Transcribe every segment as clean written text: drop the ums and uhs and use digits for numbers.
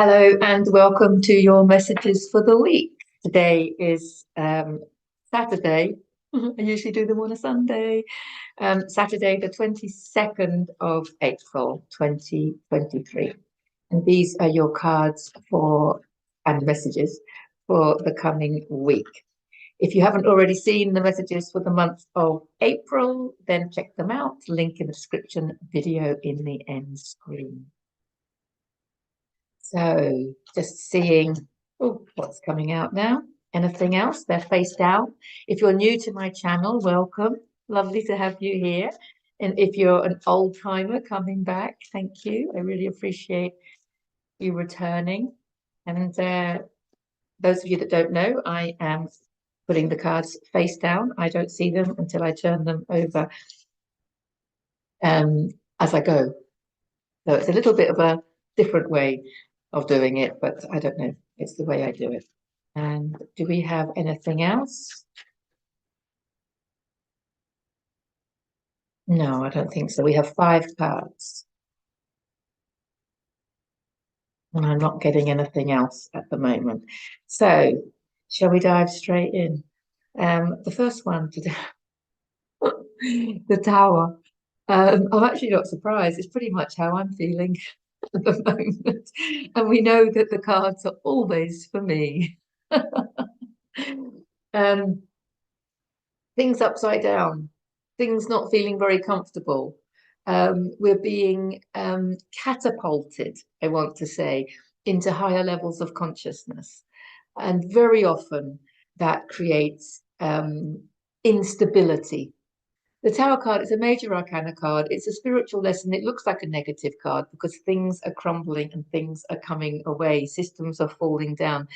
Hello and welcome to your messages for the week. Today is Saturday. I usually do them on a Sunday. Saturday, the 22nd of April, 2023. And these are your cards and messages for the coming week. If you haven't already seen the messages for the month of April, then check them out. Link in the description, video in the end screen. So just seeing what's coming out now. Anything else? They're face down. If you're new to my channel, welcome. Lovely to have you here. And if you're an old timer coming back, thank you. I really appreciate you returning. And those of you that don't know, I am putting the cards face down. I don't see them until I turn them over as I go. So it's a little bit of a different way of doing it, but I don't know. It's the way I do it. And do we have anything else? No, I don't think so. We have 5 cards. And I'm not getting anything else at the moment. So shall we dive straight in? The first one today, the Tower. I'm actually not surprised. It's pretty much how I'm feeling at the moment. And we know that the cards are always for me. Things upside down, things not feeling very comfortable. We're being catapulted, I want to say, into higher levels of consciousness. And very often that creates instability. The Tower card is a major arcana card. It's a spiritual lesson. It looks like a negative card because things are crumbling and things are coming away. Systems are falling down.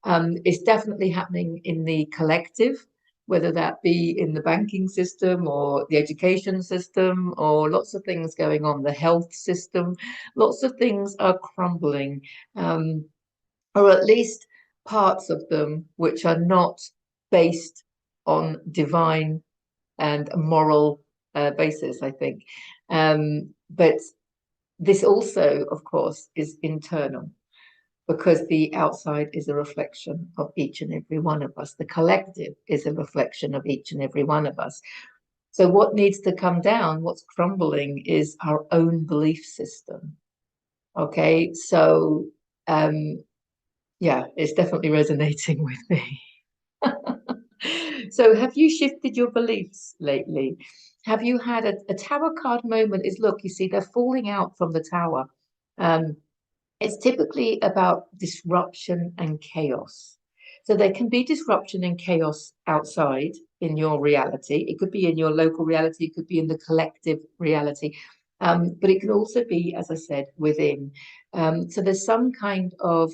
It's definitely happening in the collective, whether that be in the banking system or the education system or lots of things going on, the health system. Lots of things are crumbling, or at least parts of them which are not based on divine and a moral basis, I think. But this also, of course, is internal because the outside is a reflection of each and every one of us. The collective is a reflection of each and every one of us. So what needs to come down, what's crumbling, is our own belief system. Okay, so yeah, it's definitely resonating with me. So have you shifted your beliefs lately? Have you had a Tower card moment? Is, look, you see, they're falling out from the Tower. It's typically about disruption and chaos. So there can be disruption and chaos outside in your reality. It could be in your local reality. It could be in the collective reality. But it can also be, as I said, within. So there's some kind of,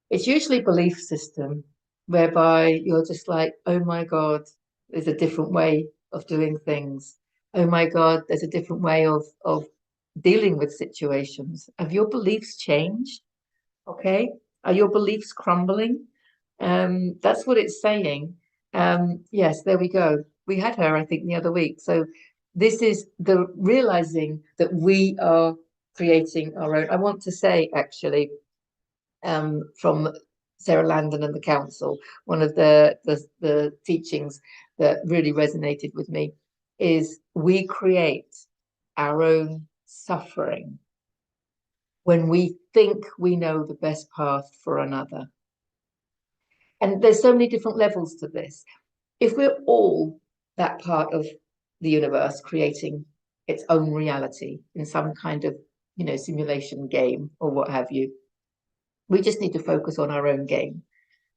it's usually belief system whereby you're just like, oh my God, there's a different way of doing things. Oh my God, there's a different way of dealing with situations. Have your beliefs changed? Okay. Are your beliefs crumbling? That's what it's saying. Yes, there we go. We had her, I think, the other week. So this is the realizing that we are creating our own. I want to say, actually, from Sara Landon and the council, one of the teachings that really resonated with me is we create our own suffering when we think we know the best path for another. And there's so many different levels to this. If we're all that part of the universe creating its own reality in some kind of, simulation game or what have you, we just need to focus on our own game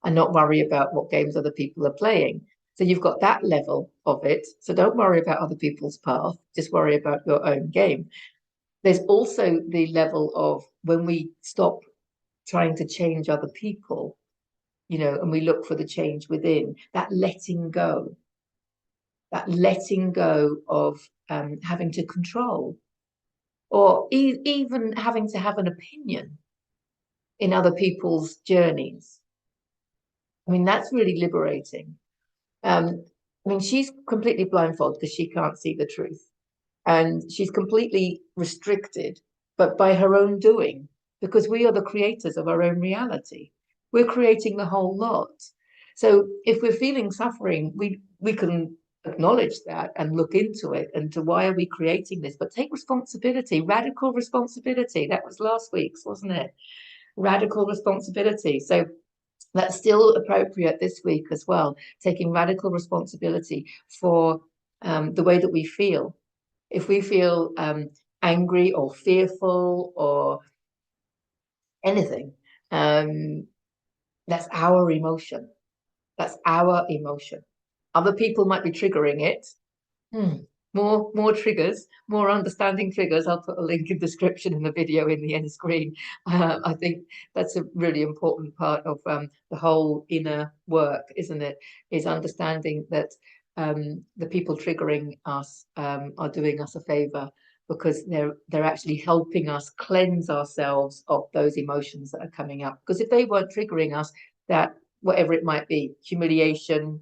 and not worry about what games other people are playing. So you've got that level of it. So don't worry about other people's path. Just worry about your own game. There's also the level of when we stop trying to change other people, and we look for the change within, that letting go of having to control or even having to have an opinion in other people's journeys. I mean, that's really liberating. I mean, she's completely blindfolded because she can't see the truth. And she's completely restricted, but by her own doing. because we are the creators of our own reality. We're creating the whole lot. So if we're feeling suffering, we can acknowledge that and look into it and to why are we creating this, but take responsibility, radical responsibility. That was last week's, wasn't it? Radical responsibility. So that's still appropriate this week as well, taking radical responsibility for the way that we feel. If we feel angry or fearful or anything, that's our emotion. That's our emotion. Other people might be triggering it. More triggers, more understanding triggers. I'll put a link in description in the video in the end screen. I think that's a really important part of the whole inner work, isn't it? Is understanding that the people triggering us are doing us a favor because they're actually helping us cleanse ourselves of those emotions that are coming up. Because if they weren't triggering us, that whatever it might be, humiliation,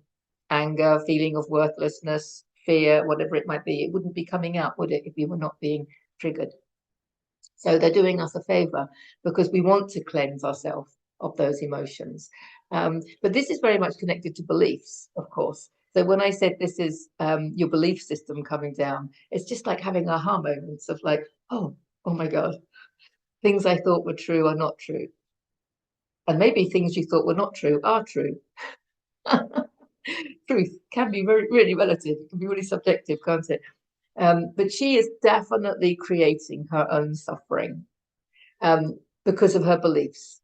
anger, feeling of worthlessness, fear, whatever it might be, it wouldn't be coming out, would it, if we were not being triggered? So they're doing us a favor because we want to cleanse ourselves of those emotions. But this is very much connected to beliefs, of course. So when I said this is your belief system coming down, it's just like having aha moments of like, oh my God, things I thought were true are not true. And maybe things you thought were not true are true. Truth can be really relative. It can be really subjective, can't it? But she is definitely creating her own suffering because of her beliefs.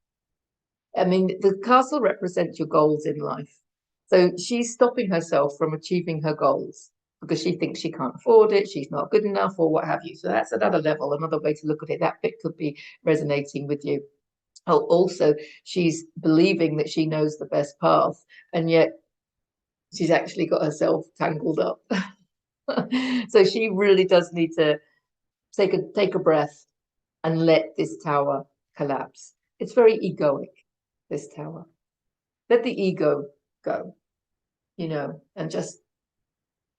I mean, the castle represents your goals in life. So she's stopping herself from achieving her goals because she thinks she can't afford it, she's not good enough, or what have you. So that's another level, another way to look at it. That bit could be resonating with you. Oh, also, she's believing that she knows the best path, and yet she's actually got herself tangled up. So she really does need to take a breath and let this tower collapse. It's very egoic, this tower. Let the ego go, and just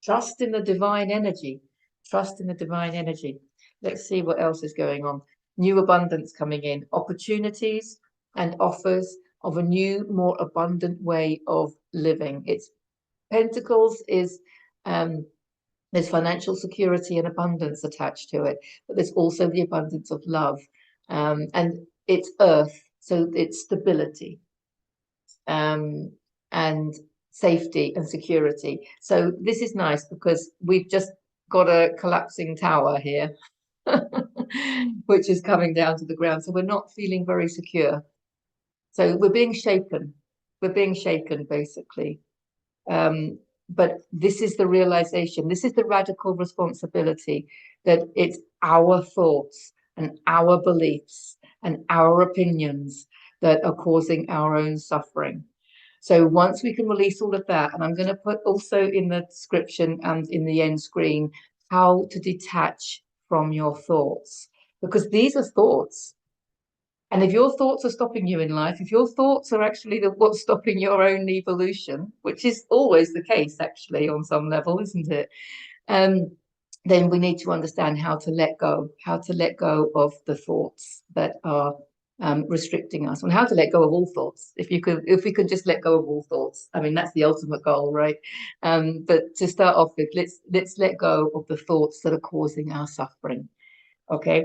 trust in the divine energy. Trust in the divine energy. Let's see what else is going on. New abundance coming in, opportunities and offers of a new, more abundant way of living. It's Pentacles is there's financial security and abundance attached to it, but there's also the abundance of love. And it's earth, so it's stability and safety and security. So this is nice because we've just got a collapsing tower here, which is coming down to the ground. So we're not feeling very secure. So we're being shaken. We're being shaken, basically. But this is the realization, this is the radical responsibility that it's our thoughts and our beliefs and our opinions that are causing our own suffering. So once we can release all of that, and I'm going to put also in the description and in the end screen how to detach from your thoughts, because these are thoughts. And if your thoughts are stopping you in life, if your thoughts are actually what's stopping your own evolution, which is always the case, actually, on some level, isn't it? Then we need to understand how to let go of the thoughts that are restricting us, and how to let go of all thoughts. If we could just let go of all thoughts, I mean, that's the ultimate goal, right? But to start off with, let's let go of the thoughts that are causing our suffering. Okay,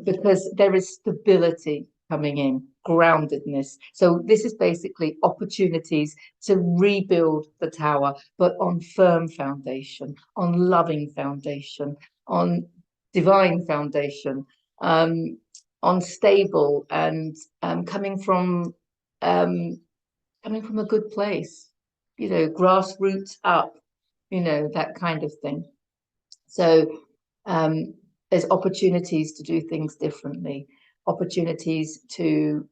because there is stability coming in, groundedness. So this is basically opportunities to rebuild the tower, but on firm foundation, on loving foundation, on divine foundation, on stable and coming from a good place, grassroots up, that kind of thing. So there's opportunities to do things differently, opportunities to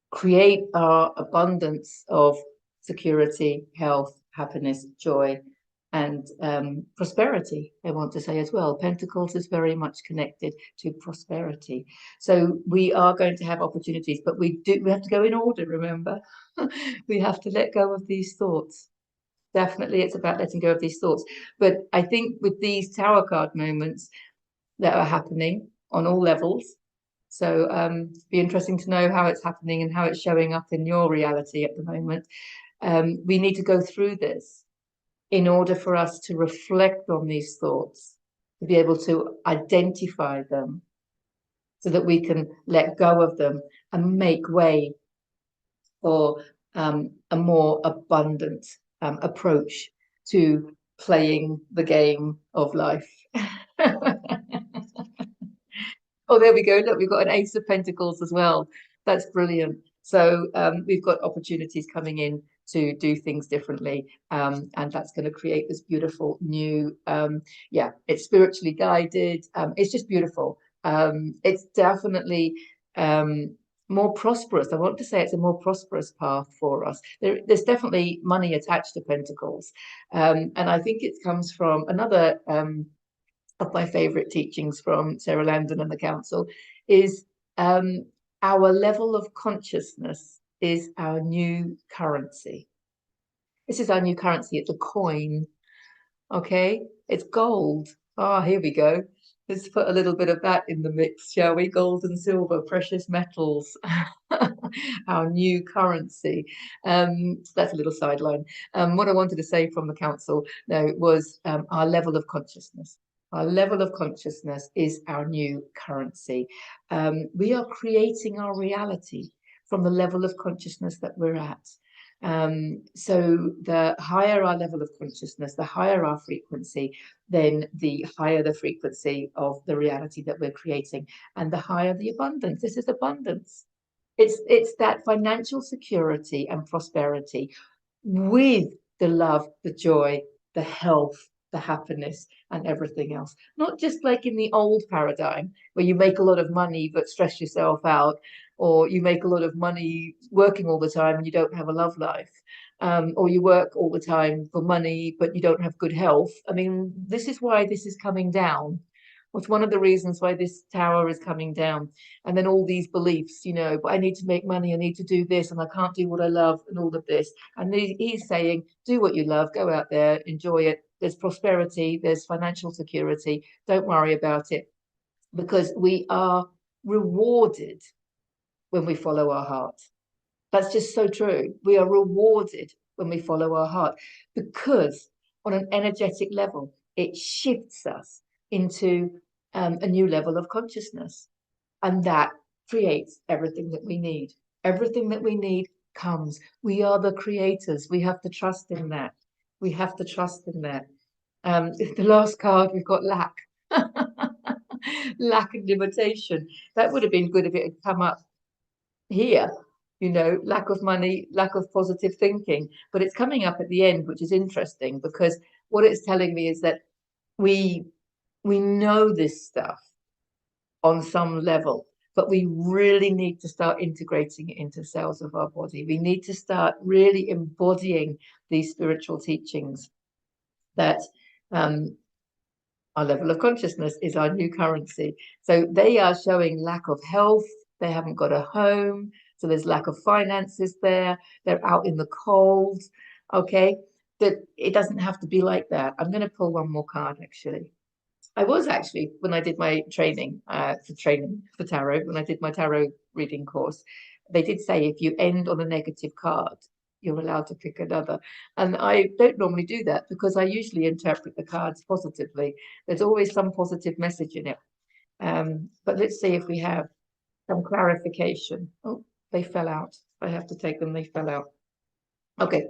create our abundance of security, health, happiness, joy, and prosperity, I want to say as well. Pentacles is very much connected to prosperity. So we are going to have opportunities, but we have to go in order, remember? We have to let go of these thoughts. Definitely, it's about letting go of these thoughts. But I think with these Tower card moments, that are happening on all levels, So be interesting to know how it's happening and how it's showing up in your reality at the moment. We need to go through this in order for us to reflect on these thoughts, to be able to identify them so that we can let go of them and make way for a more abundant approach to playing the game of life. Oh, there we go. Look, we've got an Ace of Pentacles as well. That's brilliant. So we've got opportunities coming in to do things differently. And that's going to create this beautiful new, yeah, it's spiritually guided. It's just beautiful. It's definitely more prosperous. I want to say it's a more prosperous path for us. There's definitely money attached to Pentacles. And I think it comes from another of my favorite teachings from Sara Landon and the Council is our level of consciousness is our new currency. This is our new currency. It's a coin. Okay, it's gold. Ah, here we go. Let's put a little bit of that in the mix, shall we? Gold and silver, precious metals, our new currency. That's a little sideline. What I wanted to say from the council, no, was our level of consciousness. Our level of consciousness is our new currency. We are creating our reality from the level of consciousness that we're at. So the higher our level of consciousness, the higher our frequency, then the higher the frequency of the reality that we're creating, and the higher the abundance. This is abundance. It's that financial security and prosperity with the love, the joy, the health, the happiness, and everything else. Not just like in the old paradigm where you make a lot of money but stress yourself out, or you make a lot of money working all the time and you don't have a love life, or you work all the time for money but you don't have good health. I mean, this is why this is coming down. It's one of the reasons why this tower is coming down. And then all these beliefs, you know, but I need to make money, I need to do this, and I can't do what I love, and all of this. And he's saying, do what you love, go out there, enjoy it. There's prosperity, there's financial security. Don't worry about it, because we are rewarded when we follow our heart. That's just so true. We are rewarded when we follow our heart, because on an energetic level, it shifts us into a new level of consciousness. And that creates everything that we need. Everything that we need comes. We are the creators. We have to trust in that. We have to trust in that. The last card, we've got lack. Lack and limitation. That would have been good if it had come up here, you know, lack of money, lack of positive thinking. But it's coming up at the end, which is interesting, because what it's telling me is that we know this stuff on some level, but we really need to start integrating it into cells of our body. We need to start really embodying these spiritual teachings that our level of consciousness is our new currency. So they are showing lack of health. They haven't got a home. So there's lack of finances there. They're out in the cold. Okay. That it doesn't have to be like that. I'm going to pull one more card, actually. I was actually, when I did my training for tarot, when I did my tarot reading course, they did say if you end on a negative card, you're allowed to pick another. And I don't normally do that, because I usually interpret the cards positively. There's always some positive message in it. But let's see if we have some clarification. Oh, they fell out. I have to take them. They fell out. Okay,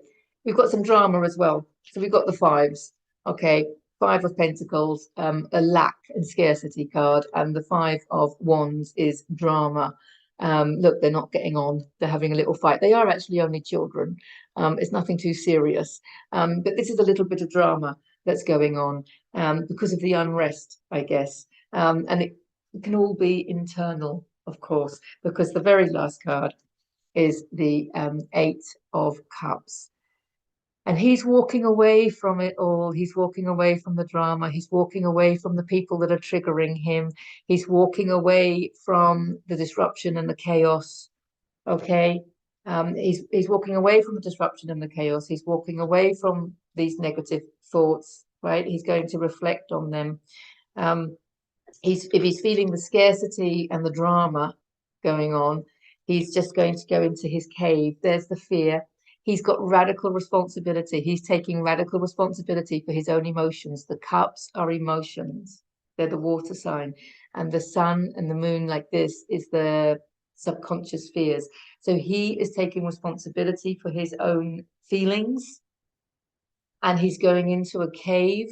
we've got some drama as well. So we've got the fives. Okay, Five of Pentacles, a lack and scarcity card, and the Five of Wands is drama. Look, they're not getting on. They're having a little fight. They are actually only children. It's nothing too serious. But this is a little bit of drama that's going on because of the unrest, I guess. And it can all be internal, of course, because the very last card is the Eight of Cups. And he's walking away from it all. He's walking away from the drama. He's walking away from the people that are triggering him. He's walking away from the disruption and the chaos. Okay. He's walking away from the disruption and the chaos. He's walking away from these negative thoughts, right? He's going to reflect on them. if he's feeling the scarcity and the drama going on, he's just going to go into his cave. There's the fear. He's got radical responsibility. He's taking radical responsibility for his own emotions. The cups are emotions. They're the water sign. And the sun and the moon, like this, is the subconscious fears. So he is taking responsibility for his own feelings, and he's going into a cave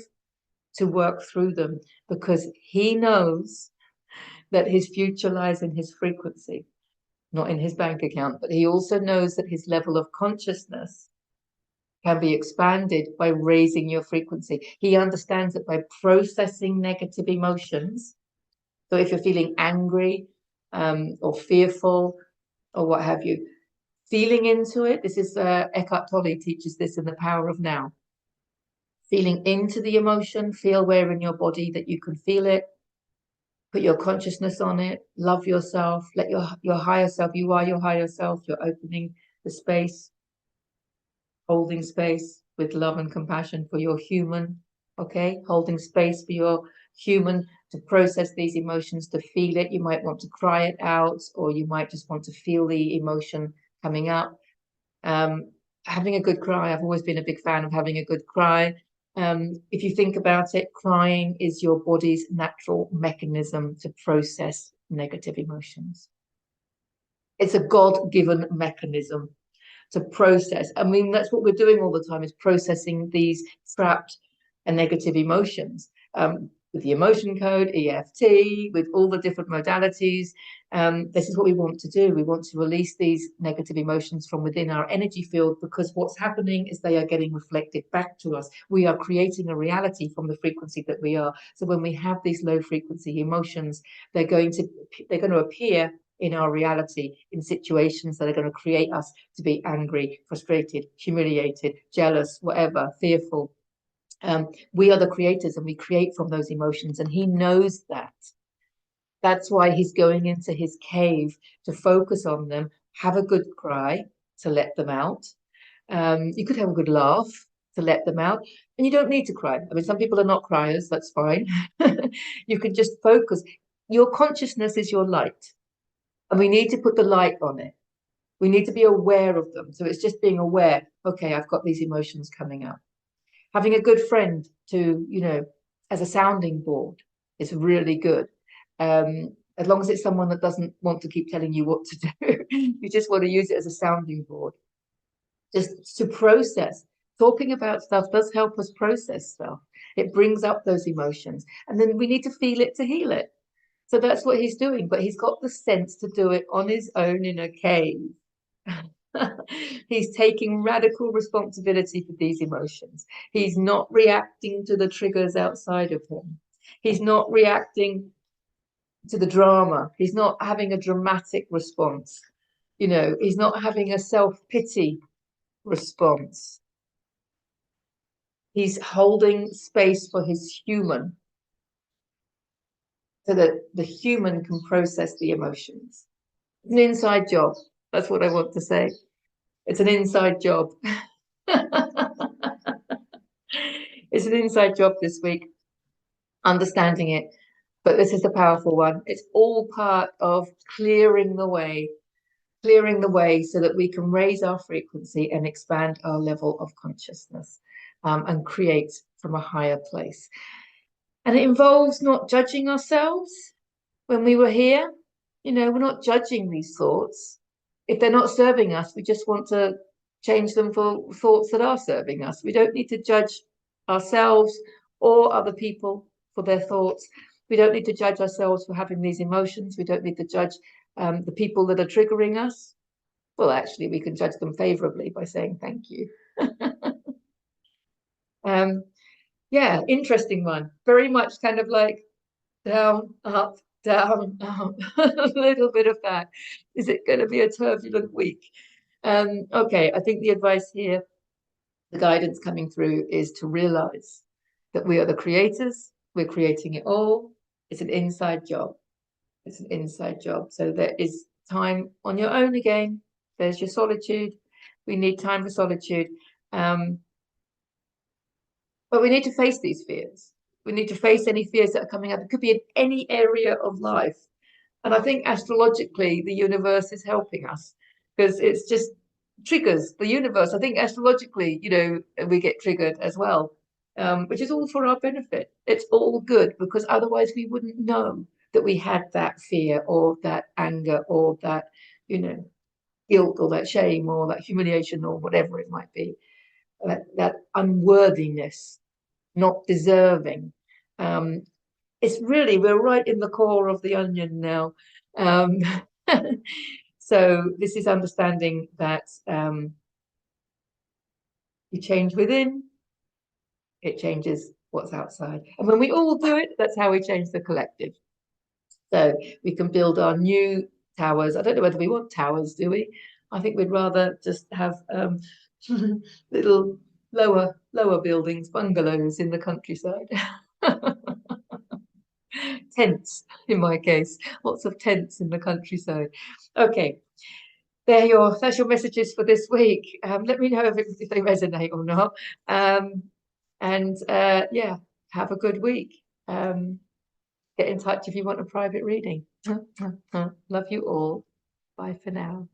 to work through them, because he knows that his future lies in his frequency, not in his bank account. But he also knows that his level of consciousness can be expanded by raising your frequency. He understands that by processing negative emotions, so if you're feeling angry or fearful or what have you, feeling into it, this is Eckhart Tolle teaches this in The Power of Now. Feeling into the emotion, feel where in your body that you can feel it, put your consciousness on it, love yourself, let your higher self, you are your higher self, you're opening the space, holding space with love and compassion for your human, okay? Holding space for your human to process these emotions, to feel it. You might want to cry it out, or you might just want to feel the emotion coming up. Having a good cry, I've always been a big fan of having a good cry. If you think about it, crying is your body's natural mechanism to process negative emotions. It's a God-given mechanism to process. I mean, that's what we're doing all the time, is processing these trapped and negative emotions. With the emotion code, EFT, with all the different modalities. This is what we want to do. We want to release these negative emotions from within our energy field, because what's happening is they are getting reflected back to us. We are creating a reality from the frequency that we are. So when we have these low frequency emotions, they're going to appear in our reality in situations that are going to create us to be angry, frustrated, humiliated, jealous, whatever, fearful. We are the creators, and we create from those emotions, and he knows that. That's why he's going into his cave to focus on them, have a good cry to let them out. You could have a good laugh to let them out, and you don't need to cry. I mean, some people are not criers, that's fine. You can just focus. Your consciousness is your light, and we need to put the light on it. We need to be aware of them. So it's just being aware, okay, I've got these emotions coming up. Having a good friend to, as a sounding board is really good. As long as it's someone that doesn't want to keep telling you what to do, you just want to use it as a sounding board. Just to process. Talking about stuff does help us process stuff. It brings up those emotions. And then we need to feel it to heal it. So that's what he's doing. But he's got the sense to do it on his own in a cave. He's taking radical responsibility for these emotions. He's not reacting to the triggers outside of him. He's not reacting to the drama. He's not having a dramatic response. He's not having a self-pity response. He's holding space for his human, so that the human can process the emotions. It's an inside job. That's what I want to say. It's an inside job. It's an inside job this week, understanding it. But this is the powerful one. It's all part of clearing the way so that we can raise our frequency and expand our level of consciousness, and create from a higher place. And it involves not judging ourselves. When we were here, we're not judging these thoughts. If they're not serving us, we just want to change them for thoughts that are serving us. We don't need to judge ourselves or other people for their thoughts. We don't need to judge ourselves for having these emotions. We don't need to judge the people that are triggering us. Well, actually, we can judge them favorably by saying thank you. Yeah, interesting one. Very much kind of like down, up, down, up. A little bit of that. Is it going to be a turbulent week? Okay, I think the advice here, the guidance coming through, is to realize that we are the creators. We're creating it all. It's an inside job. It's an inside job. So there is time on your own again. There's your solitude. We need time for solitude. But we need to face these fears. We need to face any fears that are coming up. It could be in any area of life. And I think astrologically, the universe is helping us because it's just triggers the universe. I think astrologically, we get triggered as well, which is all for our benefit. It's all good because otherwise we wouldn't know that we had that fear or that anger or that, guilt or that shame or that humiliation or whatever it might be, that unworthiness, not deserving. It's really, we're right in the core of the onion now. Um, so this is understanding that you change within, it changes what's outside. And when we all do it, that's how we change the collective. So we can build our new towers. I don't know whether we want towers, do we? I think we'd rather just have little lower buildings, bungalows in the countryside. Tents, in my case, lots of tents in the countryside. Okay, that's your messages for this week. Let me know if they resonate or not. And yeah, have a good week. Get in touch if you want a private reading. Love you all. Bye for now.